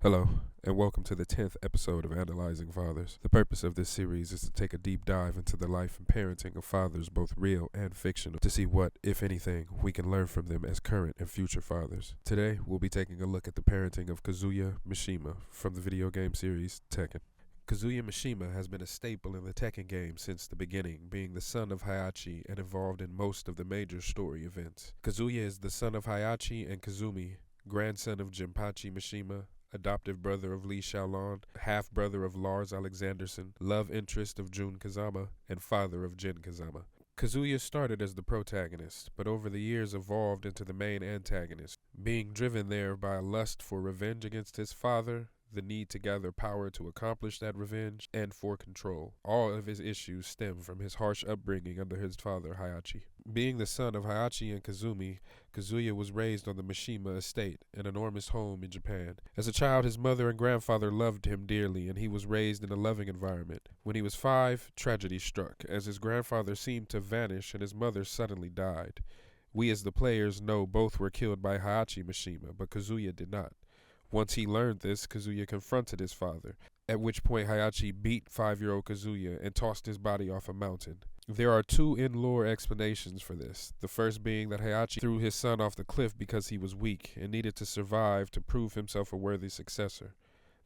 Hello, and welcome to the 10th episode of Analyzing Fathers. The purpose of this series is to take a deep dive into the life and parenting of fathers, both real and fictional, to see what, if anything, we can learn from them as current and future fathers. Today, we'll be taking a look at the parenting of Kazuya Mishima from the video game series Tekken. Kazuya Mishima has been a staple in the Tekken game since the beginning, being the son of Heihachi and involved in most of the major story events. Kazuya is the son of Heihachi and Kazumi, grandson of Jinpachi Mishima, adoptive brother of Li Xiaolong, half-brother of Lars Alexanderson, love interest of Jin Kazama, and father of Jin Kazama. Kazuya started as the protagonist, but over the years evolved into the main antagonist, being driven there by a lust for revenge against his father, the need to gather power to accomplish that revenge, and for control. All of his issues stem from his harsh upbringing under his father, Heihachi. Being the son of Heihachi and Kazumi, Kazuya was raised on the Mishima estate, an enormous home in Japan. As a child, his mother and grandfather loved him dearly, and he was raised in a loving environment. When he was 5, tragedy struck, as his grandfather seemed to vanish and his mother suddenly died. We as the players know both were killed by Heihachi Mishima, but Kazuya did not. Once he learned this, Kazuya confronted his father, at which point Heihachi beat 5-year-old Kazuya and tossed his body off a mountain. There are two in-lore explanations for this, the first being that Heihachi threw his son off the cliff because he was weak and needed to survive to prove himself a worthy successor.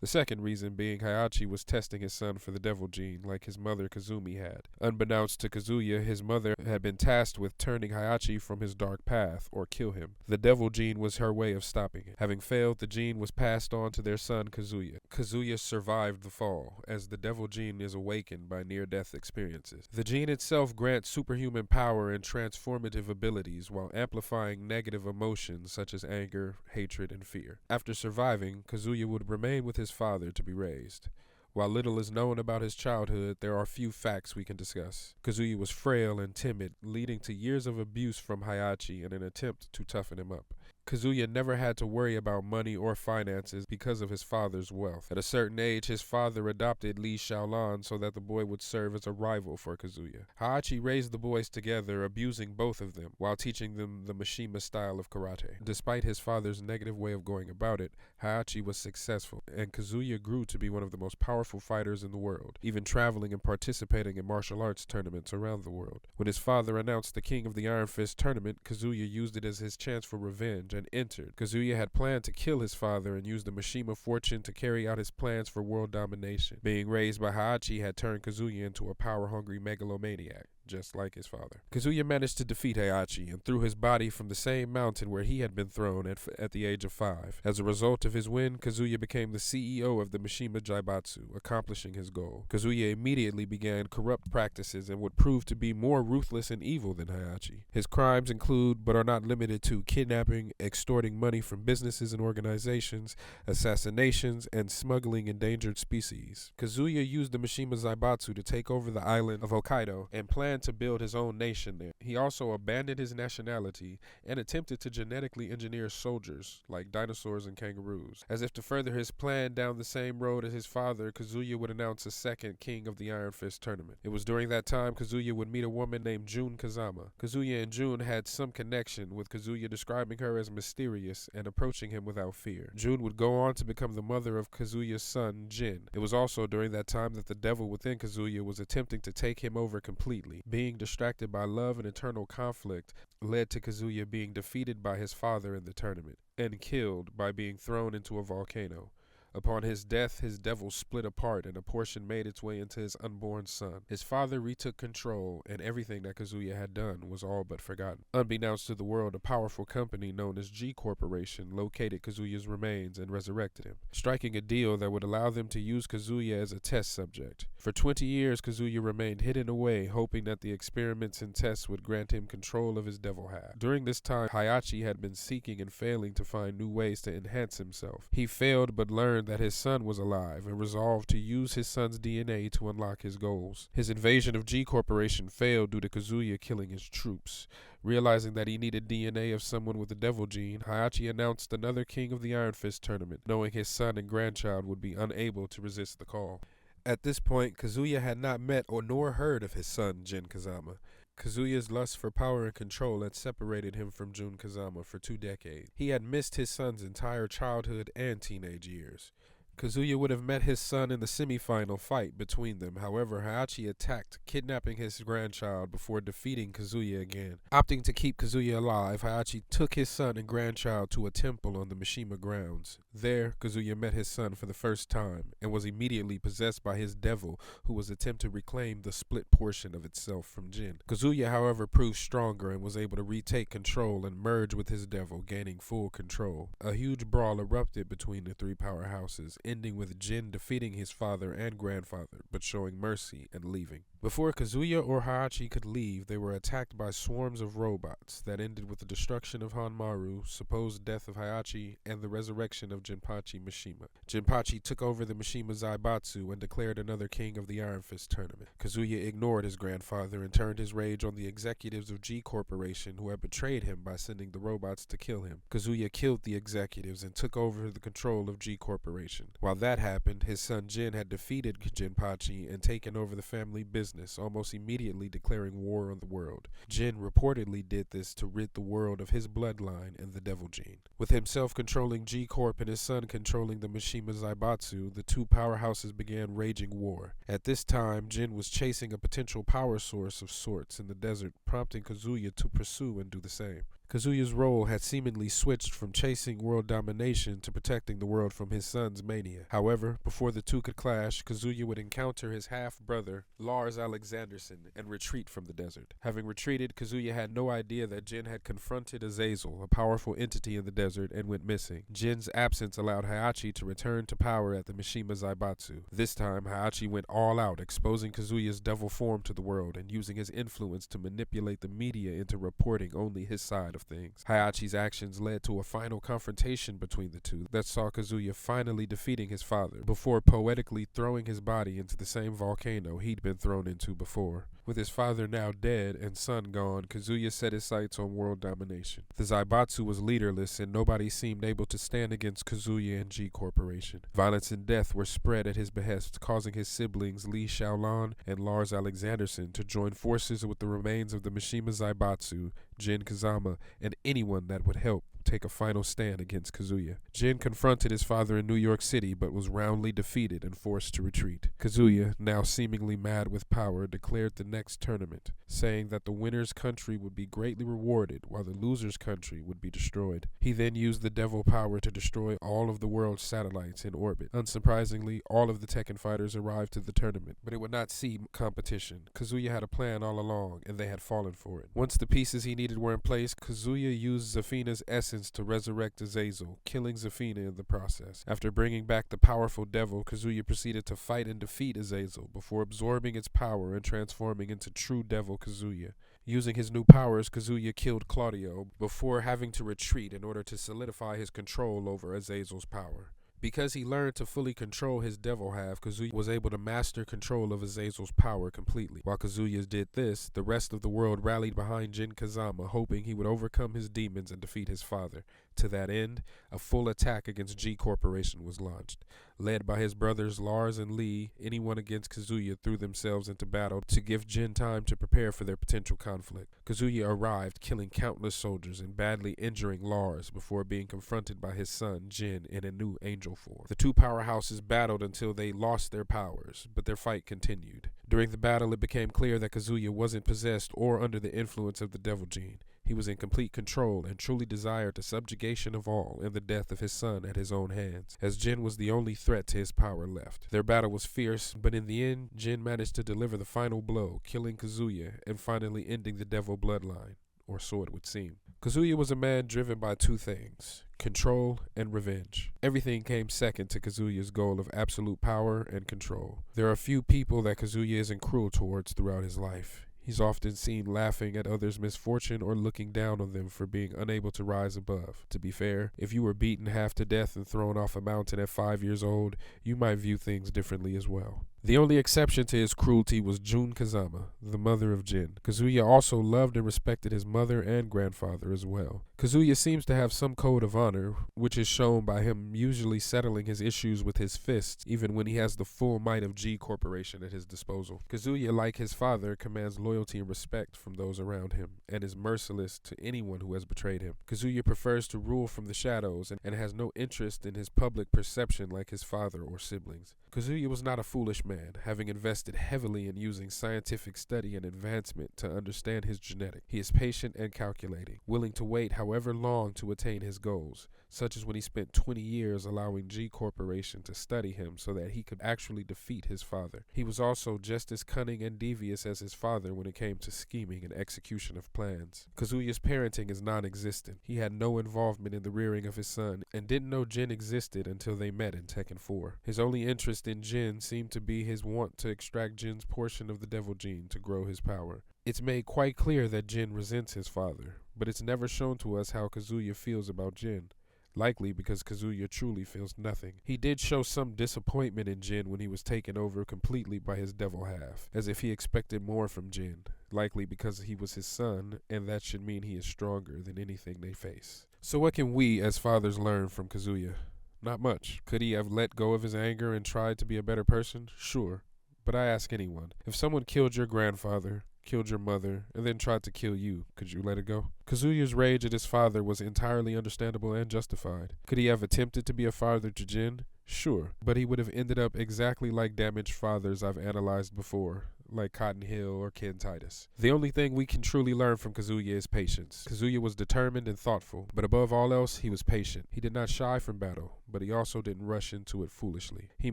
The second reason being Heihachi was testing his son for the devil gene like his mother Kazumi had. Unbeknownst to Kazuya, his mother had been tasked with turning Heihachi from his dark path, or kill him. The devil gene was her way of stopping it. Having failed, the gene was passed on to their son Kazuya. Kazuya survived the fall, as the devil gene is awakened by near-death experiences. The gene itself grants superhuman power and transformative abilities while amplifying negative emotions such as anger, hatred, and fear. After surviving, Kazuya would remain with his father to be raised. While little is known about his childhood, there are few facts we can discuss. Kazuya was frail and timid, leading to years of abuse from Heihachi in an attempt to toughen him up. Kazuya never had to worry about money or finances because of his father's wealth. At a certain age, his father adopted Li Xiaolong so that the boy would serve as a rival for Kazuya. Heihachi raised the boys together, abusing both of them, while teaching them the Mishima style of karate. Despite his father's negative way of going about it, Heihachi was successful, and Kazuya grew to be one of the most powerful fighters in the world, even traveling and participating in martial arts tournaments around the world. When his father announced the King of the Iron Fist tournament, Kazuya used it as his chance for revenge and entered. Kazuya had planned to kill his father and use the Mishima fortune to carry out his plans for world domination. Being raised by Heihachi had turned Kazuya into a power-hungry megalomaniac, just like his father. Kazuya managed to defeat Heihachi and threw his body from the same mountain where he had been thrown at the age of 5. As a result of his win, Kazuya became the CEO of the Mishima Jaibatsu, accomplishing his goal. Kazuya immediately began corrupt practices and would prove to be more ruthless and evil than Heihachi. His crimes include, but are not limited to, kidnapping, extorting money from businesses and organizations, assassinations, and smuggling endangered species. Kazuya used the Mishima Zaibatsu to take over the island of Hokkaido and planned to build his own nation there. He also abandoned his nationality and attempted to genetically engineer soldiers, like dinosaurs and kangaroos. As if to further his plan down the same road as his father, Kazuya would announce a second King of the Iron Fist tournament. It was during that time Kazuya would meet a woman named Jin Kazama. Kazuya and Jin had some connection, with Kazuya describing her as mysterious and approaching him without fear. Jin would go on to become the mother of Kazuya's son, Jin. It was also during that time that the devil within Kazuya was attempting to take him over completely. Being distracted by love and internal conflict led to Kazuya being defeated by his father in the tournament and killed by being thrown into a volcano. Upon his death, his devil split apart and a portion made its way into his unborn son. His father retook control, and everything that Kazuya had done was all but forgotten. Unbeknownst to the world, a powerful company known as G Corporation located Kazuya's remains and resurrected him, striking a deal that would allow them to use Kazuya as a test subject. For 20 years, Kazuya remained hidden away, hoping that the experiments and tests would grant him control of his devil half. During this time, Heihachi had been seeking and failing to find new ways to enhance himself. He failed but learned that his son was alive and resolved to use his son's DNA to unlock his goals. His invasion of G Corporation failed due to Kazuya killing his troops. Realizing that he needed DNA of someone with the devil gene, Heihachi announced another King of the Iron Fist tournament, knowing his son and grandchild would be unable to resist the call. At this point, Kazuya had not met or nor heard of his son, Jin Kazama. Kazuya's lust for power and control had separated him from Jin Kazama for 2 decades. He had missed his son's entire childhood and teenage years. Kazuya would have met his son in the semi-final fight between them. However, Heihachi attacked, kidnapping his grandchild before defeating Kazuya again. Opting to keep Kazuya alive, Heihachi took his son and grandchild to a temple on the Mishima grounds. There, Kazuya met his son for the first time and was immediately possessed by his devil, who was attempting to reclaim the split portion of itself from Jin. Kazuya, however, proved stronger and was able to retake control and merge with his devil, gaining full control. A huge brawl erupted between the 3 powerhouses, ending with Jin defeating his father and grandfather, but showing mercy and leaving. Before Kazuya or Heihachi could leave, they were attacked by swarms of robots that ended with the destruction of Hanmaru, supposed death of Heihachi, and the resurrection of Jinpachi Mishima. Jinpachi took over the Mishima Zaibatsu and declared another king of the Iron Fist tournament. Kazuya ignored his grandfather and turned his rage on the executives of G Corporation, who had betrayed him by sending the robots to kill him. Kazuya killed the executives and took over the control of G Corporation. While that happened, his son Jin had defeated Jinpachi and taken over the family business, almost immediately declaring war on the world. Jin reportedly did this to rid the world of his bloodline and the devil gene. With himself controlling G Corp and his son controlling the Mishima Zaibatsu, the 2 powerhouses began raging war. At this time, Jin was chasing a potential power source of sorts in the desert, prompting Kazuya to pursue and do the same. Kazuya's role had seemingly switched from chasing world domination to protecting the world from his son's mania. However, before the 2 could clash, Kazuya would encounter his half-brother, Lars Alexanderson, and retreat from the desert. Having retreated, Kazuya had no idea that Jin had confronted Azazel, a powerful entity in the desert, and went missing. Jin's absence allowed Heihachi to return to power at the Mishima Zaibatsu. This time, Heihachi went all out, exposing Kazuya's devil form to the world and using his influence to manipulate the media into reporting only his side of things. Heihachi's actions led to a final confrontation between the 2 that saw Kazuya finally defeating his father, before poetically throwing his body into the same volcano he'd been thrown into before. With his father now dead and son gone, Kazuya set his sights on world domination. The Zaibatsu was leaderless and nobody seemed able to stand against Kazuya and G Corporation. Violence and death were spread at his behest, causing his siblings Li Xiaolan and Lars Alexanderson to join forces with the remains of the Mishima Zaibatsu, Jin Kazama, and anyone that would help take a final stand against Kazuya. Jin confronted his father in New York City but was roundly defeated and forced to retreat. Kazuya, now seemingly mad with power, declared the next tournament, saying that the winner's country would be greatly rewarded while the loser's country would be destroyed. He then used the devil power to destroy all of the world's satellites in orbit. Unsurprisingly, all of the Tekken fighters arrived to the tournament, but it would not see competition. Kazuya had a plan all along, and they had fallen for it. Once the pieces he needed were in place, Kazuya used Zafina's essence to resurrect Azazel, killing Zafina in the process. After bringing back the powerful devil, Kazuya proceeded to fight and defeat Azazel before absorbing its power and transforming into true devil Kazuya. Using his new powers, Kazuya killed Claudio before having to retreat in order to solidify his control over Azazel's power. Because he learned to fully control his devil half, Kazuya was able to master control of Azazel's power completely. While Kazuya did this, the rest of the world rallied behind Jin Kazama, hoping he would overcome his demons and defeat his father. To that end, a full attack against G Corporation was launched. Led by his brothers Lars and Lee, anyone against Kazuya threw themselves into battle to give Jin time to prepare for their potential conflict. Kazuya arrived, killing countless soldiers and badly injuring Lars before being confronted by his son Jin in a new angel form. The 2 powerhouses battled until they lost their powers, but their fight continued. During the battle, it became clear that Kazuya wasn't possessed or under the influence of the devil gene. He was in complete control and truly desired the subjugation of all and the death of his son at his own hands, as Jin was the only threat to his power left. Their battle was fierce, but in the end, Jin managed to deliver the final blow, killing Kazuya and finally ending the devil bloodline, or so it would seem. Kazuya was a man driven by 2 things: control and revenge. Everything came second to Kazuya's goal of absolute power and control. There are few people that Kazuya isn't cruel towards throughout his life. He's often seen laughing at others' misfortune or looking down on them for being unable to rise above. To be fair, if you were beaten half to death and thrown off a mountain at 5 years old, you might view things differently as well. The only exception to his cruelty was Jin Kazama, the mother of Jin. Kazuya also loved and respected his mother and grandfather as well. Kazuya seems to have some code of honor, which is shown by him usually settling his issues with his fists, even when he has the full might of G Corporation at his disposal. Kazuya, like his father, commands loyalty and respect from those around him, and is merciless to anyone who has betrayed him. Kazuya prefers to rule from the shadows and has no interest in his public perception like his father or siblings. Kazuya was not a foolish man, having invested heavily in using scientific study and advancement to understand his genetic. He is patient and calculating, willing to wait however long to attain his goals, such as when he spent 20 years allowing G Corporation to study him so that he could actually defeat his father. He was also just as cunning and devious as his father when it came to scheming and execution of plans. Kazuya's parenting is non-existent. He had no involvement in the rearing of his son and didn't know Jin existed until they met in Tekken 4. His only interest in Jin seemed to be his want to extract Jin's portion of the devil gene to grow his power. It's made quite clear that Jin resents his father, but it's never shown to us how Kazuya feels about Jin. Likely because Kazuya truly feels nothing. He did show some disappointment in Jin when he was taken over completely by his devil half, as if he expected more from Jin, likely because he was his son, and that should mean he is stronger than anything they face. So what can we as fathers learn from Kazuya? Not much. Could he have let go of his anger and tried to be a better person? Sure. But I ask anyone, if someone killed your grandfather, killed your mother, and then tried to kill you, could you let it go? Kazuya's rage at his father was entirely understandable and justified. Could he have attempted to be a father to Jin? Sure, but he would have ended up exactly like damaged fathers I've analyzed before, like Cotton Hill or Ken Titus. The only thing we can truly learn from Kazuya is patience. Kazuya was determined and thoughtful, but above all else, he was patient. He did not shy from battle, but he also didn't rush into it foolishly. He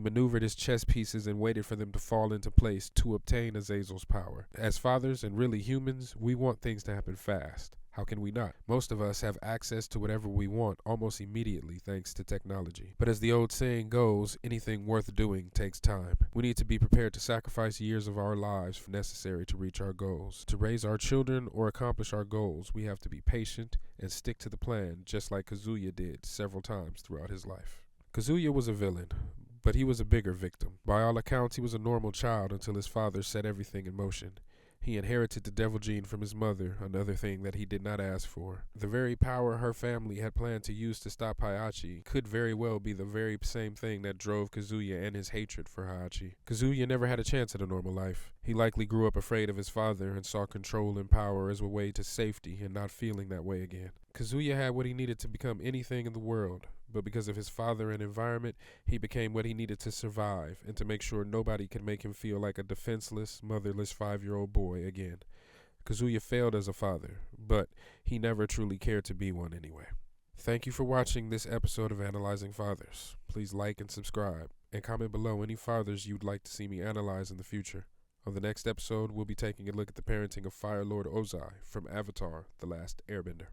maneuvered his chess pieces and waited for them to fall into place to obtain Azazel's power. As fathers and really humans, we want things to happen fast. How can we not? Most of us have access to whatever we want almost immediately thanks to technology. But as the old saying goes, anything worth doing takes time. We need to be prepared to sacrifice years of our lives if necessary to reach our goals. To raise our children or accomplish our goals, we have to be patient and stick to the plan, just like Kazuya did several times throughout his life. Kazuya was a villain, but he was a bigger victim. By all accounts, he was a normal child until his father set everything in motion. He inherited the devil gene from his mother, another thing that he did not ask for. The very power her family had planned to use to stop Heihachi could very well be the very same thing that drove Kazuya and his hatred for Heihachi. Kazuya never had a chance at a normal life. He likely grew up afraid of his father and saw control and power as a way to safety and not feeling that way again. Kazuya had what he needed to become anything in the world, but because of his father and environment, he became what he needed to survive and to make sure nobody could make him feel like a defenseless, motherless 5-year-old boy again. Kazuya failed as a father, but he never truly cared to be one anyway. Thank you for watching this episode of Analyzing Fathers. Please like and subscribe, and comment below any fathers you'd like to see me analyze in the future. On the next episode, we'll be taking a look at the parenting of Fire Lord Ozai from Avatar: The Last Airbender.